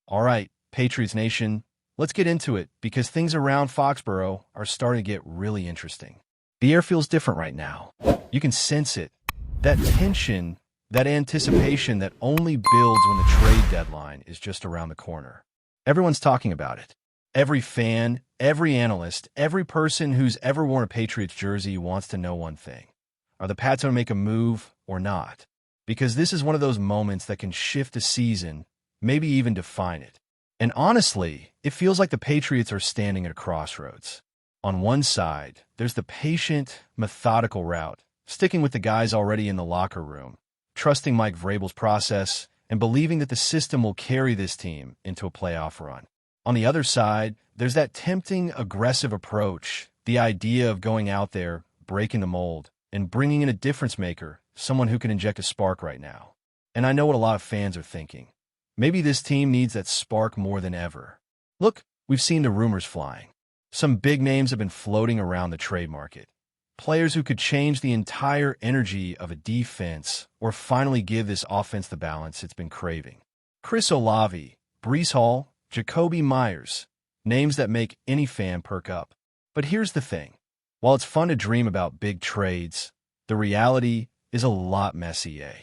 All right, Patriots Nation, let's get into it because things around Foxborough are starting to get really interesting. The air feels different right now. You can sense it. That tension, that anticipation that only builds when the trade deadline is just around the corner. Everyone's talking about it. Every fan, every analyst, every person who's ever worn a Patriots jersey wants to know one thing. Are the Pats going to make a move or not? Because this is one of those moments that can shift a season, maybe even define it. And honestly, it feels like the Patriots are standing at a crossroads. On one side, there's the patient, methodical route, sticking with the guys already in the locker room, trusting Mike Vrabel's process, and believing that the system will carry this team into a playoff run. On the other side, there's that tempting, aggressive approach, the idea of going out there, breaking the mold, and bringing in a difference maker, someone who can inject a spark right now. And I know what a lot of fans are thinking. Maybe this team needs that spark more than ever. Look, we've seen the rumors flying. Some big names have been floating around the trade market. Players who could change the entire energy of a defense or finally give this offense the balance it's been craving. Chris Olave, Breece Hall, Jacoby Myers, names that make any fan perk up. But here's the thing. While it's fun to dream about big trades, the reality is a lot messier.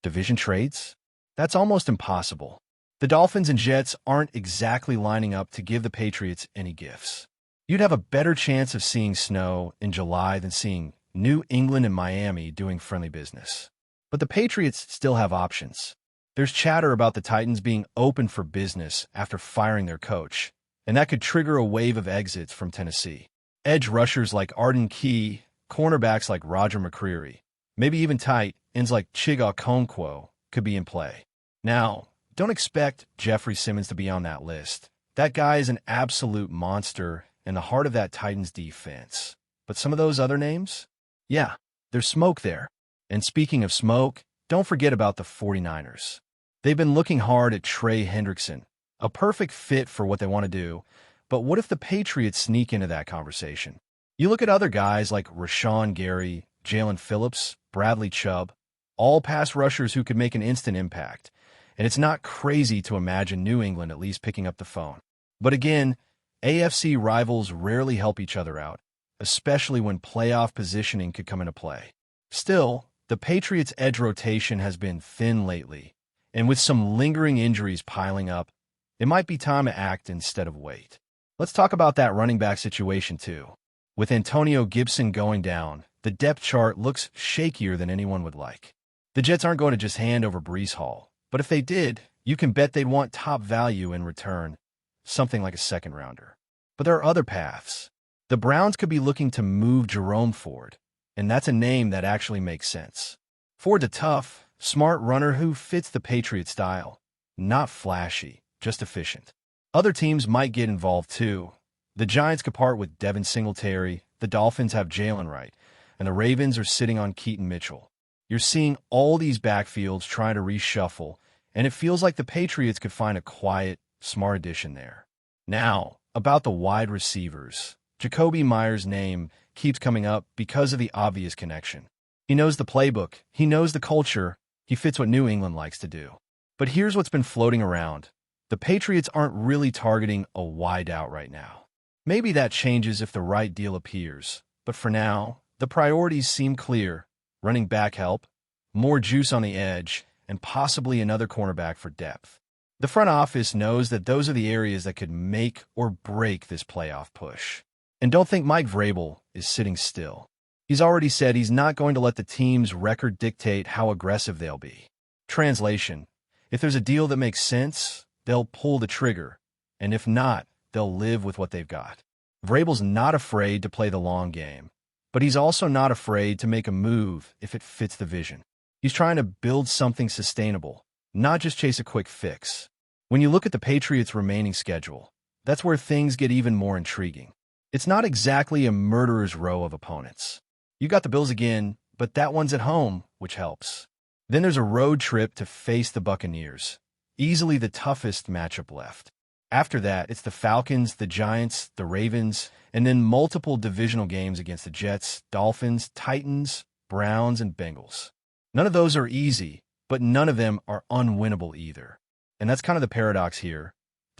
Division trades? That's almost impossible. The Dolphins and Jets aren't exactly lining up to give the Patriots any gifts. You'd have a better chance of seeing snow in July than seeing New England and Miami doing friendly business. But the Patriots still have options. There's chatter about the Titans being open for business after firing their coach, and that could trigger a wave of exits from Tennessee. Edge rushers like Arden Key, cornerbacks like Roger McCreary, maybe even tight ends like Chiga Okonkwo could be in play. Now, don't expect Jeffrey Simmons to be on that list. That guy is an absolute monster in the heart of that Titans defense. But some of those other names? Yeah, there's smoke there. And speaking of smoke, don't forget about the 49ers. They've been looking hard at Trey Hendrickson, a perfect fit for what they want to do. But what if the Patriots sneak into that conversation? You look at other guys like Rashawn Gary, Jalen Phillips, Bradley Chubb, all pass rushers who could make an instant impact. And it's not crazy to imagine New England at least picking up the phone. But again, AFC rivals rarely help each other out, especially when playoff positioning could come into play. Still, the Patriots' edge rotation has been thin lately, and with some lingering injuries piling up, it might be time to act instead of wait. Let's talk about that running back situation too. With Antonio Gibson going down, the depth chart looks shakier than anyone would like. The Jets aren't going to just hand over Breece Hall, but if they did, you can bet they'd want top value in return, something like a second-rounder. But there are other paths. The Browns could be looking to move Jerome Ford, and that's a name that actually makes sense. Ford's a tough, smart runner who fits the Patriot style. Not flashy, just efficient. Other teams might get involved too. The Giants could part with Devin Singletary, the Dolphins have Jalen Wright, and the Ravens are sitting on Keaton Mitchell. You're seeing all these backfields trying to reshuffle, and it feels like the Patriots could find a quiet, smart addition there. Now, about the wide receivers. Jacoby Myers' name keeps coming up because of the obvious connection. He knows the playbook, he knows the culture, he fits what New England likes to do. But here's what's been floating around. The Patriots aren't really targeting a wideout right now. Maybe that changes if the right deal appears, but for now, the priorities seem clear. Running back help, more juice on the edge, and possibly another cornerback for depth. The front office knows that those are the areas that could make or break this playoff push. And don't think Mike Vrabel is sitting still. He's already said he's not going to let the team's record dictate how aggressive they'll be. Translation: if there's a deal that makes sense, they'll pull the trigger, and if not, they'll live with what they've got. Vrabel's not afraid to play the long game, but he's also not afraid to make a move if it fits the vision. He's trying to build something sustainable, not just chase a quick fix. When you look at the Patriots' remaining schedule, that's where things get even more intriguing. It's not exactly a murderer's row of opponents. You got the Bills again, but that one's at home, which helps. Then there's a road trip to face the Buccaneers, easily the toughest matchup left. After that, it's the Falcons, the Giants, the Ravens, and then multiple divisional games against the Jets, Dolphins, Titans, Browns, and Bengals. None of those are easy, but none of them are unwinnable either. And that's kind of the paradox here.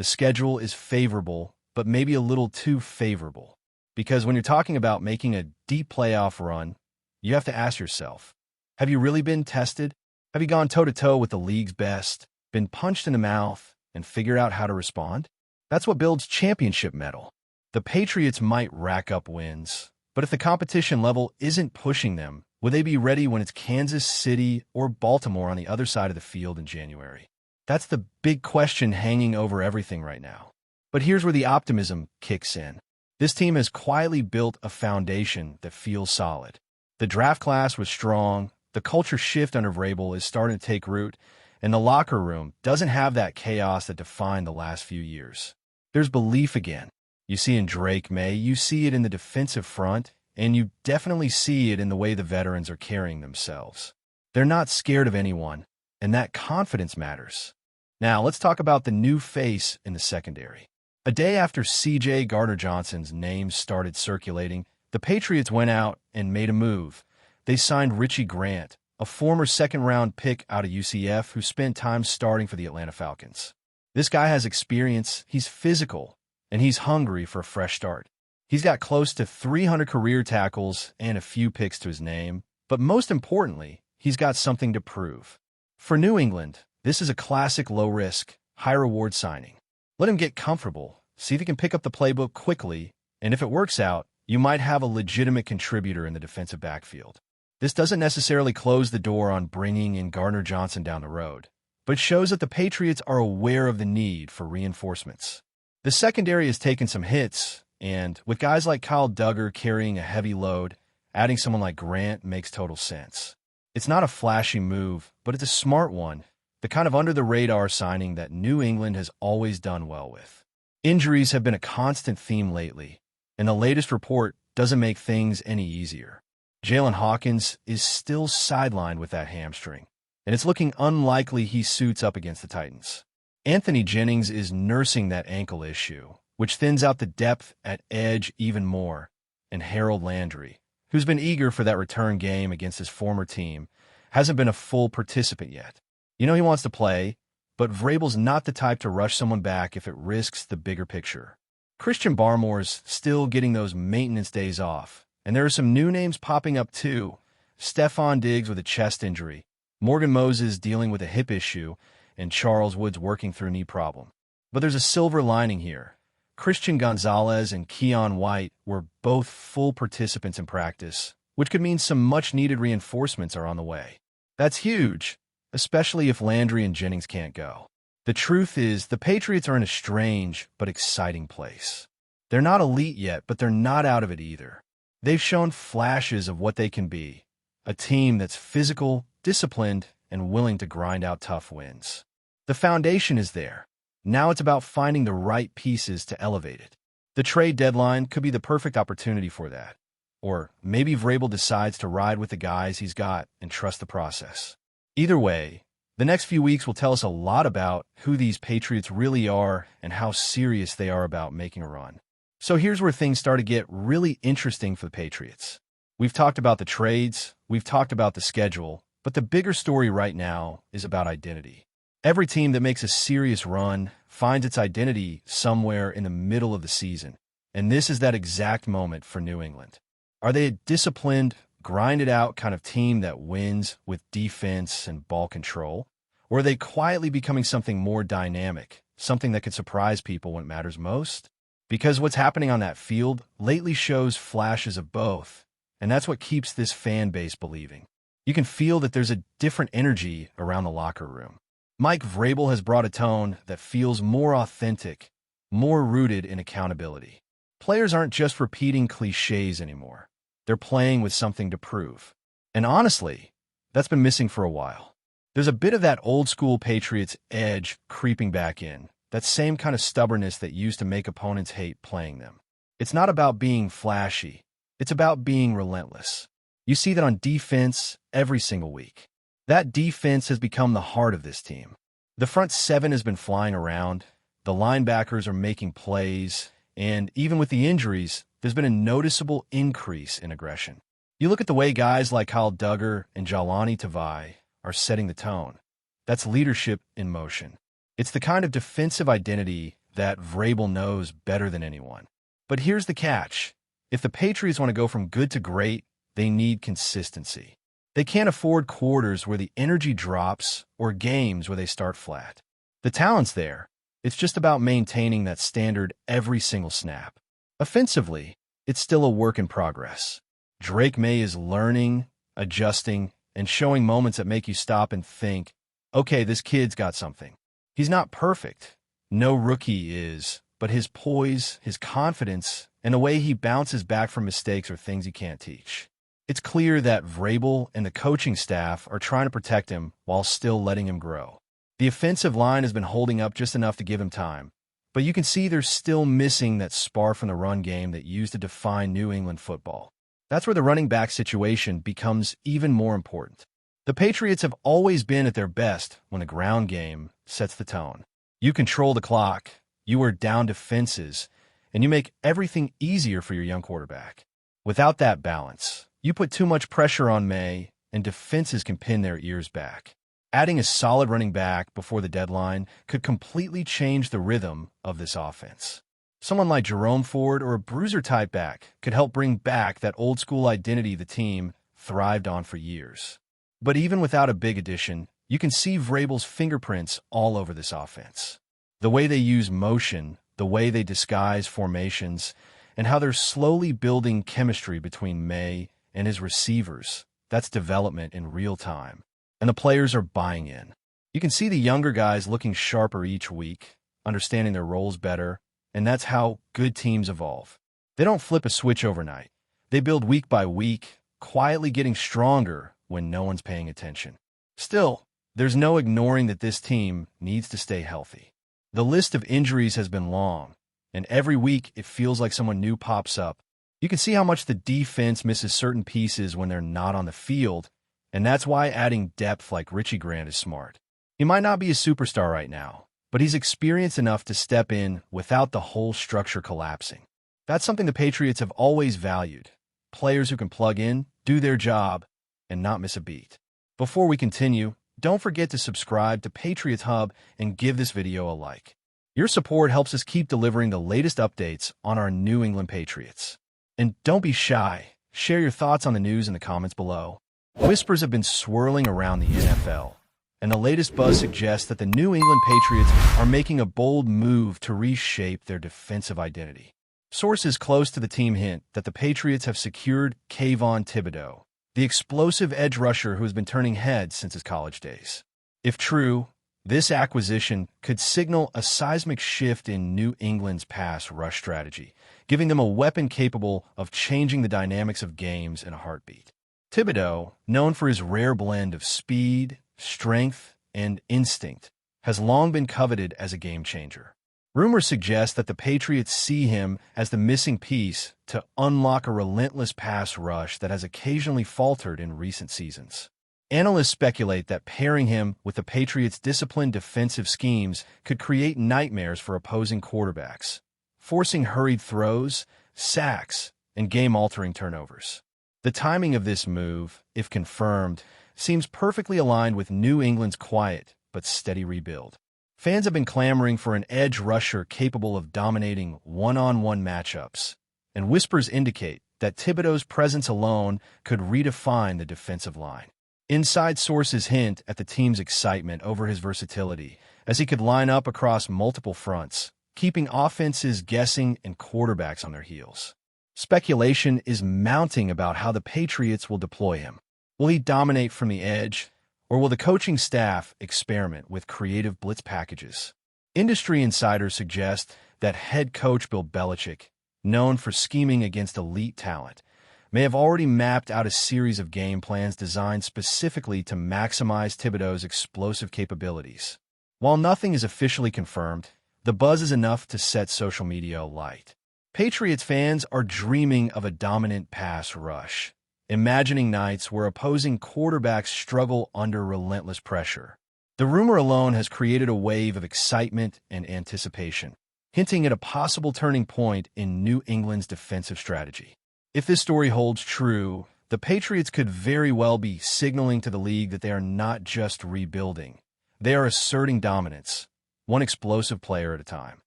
The schedule is favorable, but maybe a little too favorable. Because when you're talking about making a deep playoff run, you have to ask yourself, have you really been tested? Have you gone toe-to-toe with the league's best, been punched in the mouth, and figured out how to respond? That's what builds championship mettle. The Patriots might rack up wins, but if the competition level isn't pushing them, will they be ready when it's Kansas City or Baltimore on the other side of the field in January? That's the big question hanging over everything right now. But here's where the optimism kicks in. This team has quietly built a foundation that feels solid. The draft class was strong, the culture shift under Vrabel is starting to take root, and the locker room doesn't have that chaos that defined the last few years. There's belief again. You see in Drake May, you see it in the defensive front, and you definitely see it in the way the veterans are carrying themselves. They're not scared of anyone, and that confidence matters. Now, let's talk about the new face in the secondary. A day after C.J. Gardner-Johnson's name started circulating, the Patriots went out and made a move. They signed Richie Grant, a former second-round pick out of UCF who spent time starting for the Atlanta Falcons. This guy has experience, he's physical, and he's hungry for a fresh start. He's got close to 300 career tackles and a few picks to his name, but most importantly, he's got something to prove. For New England, this is a classic low-risk, high-reward signing. Let him get comfortable, see if he can pick up the playbook quickly, and if it works out, you might have a legitimate contributor in the defensive backfield. This doesn't necessarily close the door on bringing in Gardner-Johnson down the road, but shows that the Patriots are aware of the need for reinforcements. The secondary has taken some hits, and with guys like Kyle Duggar carrying a heavy load, adding someone like Grant makes total sense. It's not a flashy move, but it's a smart one, the kind of under-the-radar signing that New England has always done well with. Injuries have been a constant theme lately, and the latest report doesn't make things any easier. Jalen Hawkins is still sidelined with that hamstring, and it's looking unlikely he suits up against the Titans. Anthony Jennings is nursing that ankle issue, which thins out the depth at edge even more, and Harold Landry, who's been eager for that return game against his former team, hasn't been a full participant yet. You know he wants to play, but Vrabel's not the type to rush someone back if it risks the bigger picture. Christian Barmore's still getting those maintenance days off, and there are some new names popping up too. Stephon Diggs with a chest injury, Morgan Moses dealing with a hip issue, and Charles Woods working through a knee problem. But there's a silver lining here. Christian Gonzalez and Keon White were both full participants in practice, which could mean some much-needed reinforcements are on the way. That's huge, especially if Landry and Jennings can't go. The truth is, the Patriots are in a strange but exciting place. They're not elite yet, but they're not out of it either. They've shown flashes of what they can be, a team that's physical, disciplined, and willing to grind out tough wins. The foundation is there. Now it's about finding the right pieces to elevate it. The trade deadline could be the perfect opportunity for that. Or maybe Vrabel decides to ride with the guys he's got and trust the process. Either way, the next few weeks will tell us a lot about who these Patriots really are and how serious they are about making a run. So here's where things start to get really interesting for the Patriots. We've talked about the trades, we've talked about the schedule, but the bigger story right now is about identity. Every team that makes a serious run finds its identity somewhere in the middle of the season, and this is that exact moment for New England. Are they a disciplined, grinded-out kind of team that wins with defense and ball control, or are they quietly becoming something more dynamic, something that could surprise people when it matters most? Because what's happening on that field lately shows flashes of both, and that's what keeps this fan base believing. You can feel that there's a different energy around the locker room. Mike Vrabel has brought a tone that feels more authentic, more rooted in accountability. Players aren't just repeating cliches anymore. They're playing with something to prove. And honestly, that's been missing for a while. There's a bit of that old-school Patriots edge creeping back in, that same kind of stubbornness that used to make opponents hate playing them. It's not about being flashy. It's about being relentless. You see that on defense every single week. That defense has become the heart of this team. The front seven has been flying around, the linebackers are making plays, and even with the injuries, there's been a noticeable increase in aggression. You look at the way guys like Kyle Duggar and Jahlani Tavai are setting the tone. That's leadership in motion. It's the kind of defensive identity that Vrabel knows better than anyone. But here's the catch. If the Patriots want to go from good to great, they need consistency. They can't afford quarters where the energy drops or games where they start flat. The talent's there. It's just about maintaining that standard every single snap. Offensively, it's still a work in progress. Drake May is learning, adjusting, and showing moments that make you stop and think, okay, this kid's got something. He's not perfect. No rookie is, but his poise, his confidence, and the way he bounces back from mistakes are things you can't teach. It's clear that Vrabel and the coaching staff are trying to protect him while still letting him grow. The offensive line has been holding up just enough to give him time, but you can see they're still missing that spark from the run game that used to define New England football. That's where the running back situation becomes even more important. The Patriots have always been at their best when the ground game sets the tone. You control the clock, you wear down defenses, and you make everything easier for your young quarterback. Without that balance, you put too much pressure on May, and defenses can pin their ears back. Adding a solid running back before the deadline could completely change the rhythm of this offense. Someone like Jerome Ford or a bruiser-type back could help bring back that old-school identity the team thrived on for years. But even without a big addition, you can see Vrabel's fingerprints all over this offense. The way they use motion, the way they disguise formations, and how they're slowly building chemistry between May and his receivers. That's development in real time. And the players are buying in. You can see the younger guys looking sharper each week, understanding their roles better, and that's how good teams evolve. They don't flip a switch overnight. They build week by week, quietly getting stronger when no one's paying attention. Still, there's no ignoring that this team needs to stay healthy. The list of injuries has been long, and every week it feels like someone new pops up. You can see how much the defense misses certain pieces when they're not on the field, and that's why adding depth like Richie Grant is smart. He might not be a superstar right now, but he's experienced enough to step in without the whole structure collapsing. That's something the Patriots have always valued. Players who can plug in, do their job, and not miss a beat. Before we continue, don't forget to subscribe to Patriots Hub and give this video a like. Your support helps us keep delivering the latest updates on our New England Patriots. And don't be shy. Share your thoughts on the news in the comments below. Whispers have been swirling around the NFL, and the latest buzz suggests that the New England Patriots are making a bold move to reshape their defensive identity. Sources close to the team hint that the Patriots have secured KAYVON Thibodeaux, the explosive edge rusher who has been turning heads since his college days. If true, this acquisition could signal a seismic shift in New England's pass rush strategy, giving them a weapon capable of changing the dynamics of games in a heartbeat. Thibodeaux, known for his rare blend of speed, strength, and instinct, has long been coveted as a game-changer. Rumors suggest that the Patriots see him as the missing piece to unlock a relentless pass rush that has occasionally faltered in recent seasons. Analysts speculate that pairing him with the Patriots' disciplined defensive schemes could create nightmares for opposing quarterbacks, forcing hurried throws, sacks, and game-altering turnovers. The timing of this move, if confirmed, seems perfectly aligned with New England's quiet but steady rebuild. Fans have been clamoring for an edge rusher capable of dominating one-on-one matchups, and whispers indicate that Thibodeaux's presence alone could redefine the defensive line. Inside sources hint at the team's excitement over his versatility, as he could line up across multiple fronts, keeping offenses guessing and quarterbacks on their heels. Speculation is mounting about how the Patriots will deploy him. Will he dominate from the edge, or will the coaching staff experiment with creative blitz packages? Industry insiders suggest that head coach Bill Belichick, known for scheming against elite talent, may have already mapped out a series of game plans designed specifically to maximize Thibodeaux's explosive capabilities. While nothing is officially confirmed, the buzz is enough to set social media alight. Patriots fans are dreaming of a dominant pass rush, imagining nights where opposing quarterbacks struggle under relentless pressure. The rumor alone has created a wave of excitement and anticipation, hinting at a possible turning point in New England's defensive strategy. If this story holds true, the Patriots could very well be signaling to the league that they are not just rebuilding. They are asserting dominance, one explosive player at a time.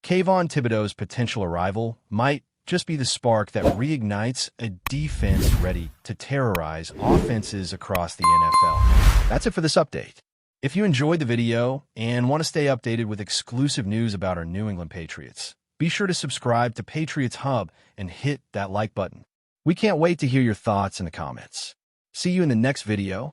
KAYVON Thibodeaux's potential arrival might just be the spark that reignites a defense ready to terrorize offenses across the NFL. That's it for this update. If you enjoyed the video and want to stay updated with exclusive news about our New England Patriots, be sure to subscribe to Patriots Hub and hit that like button. We can't wait to hear your thoughts in the comments. See you in the next video.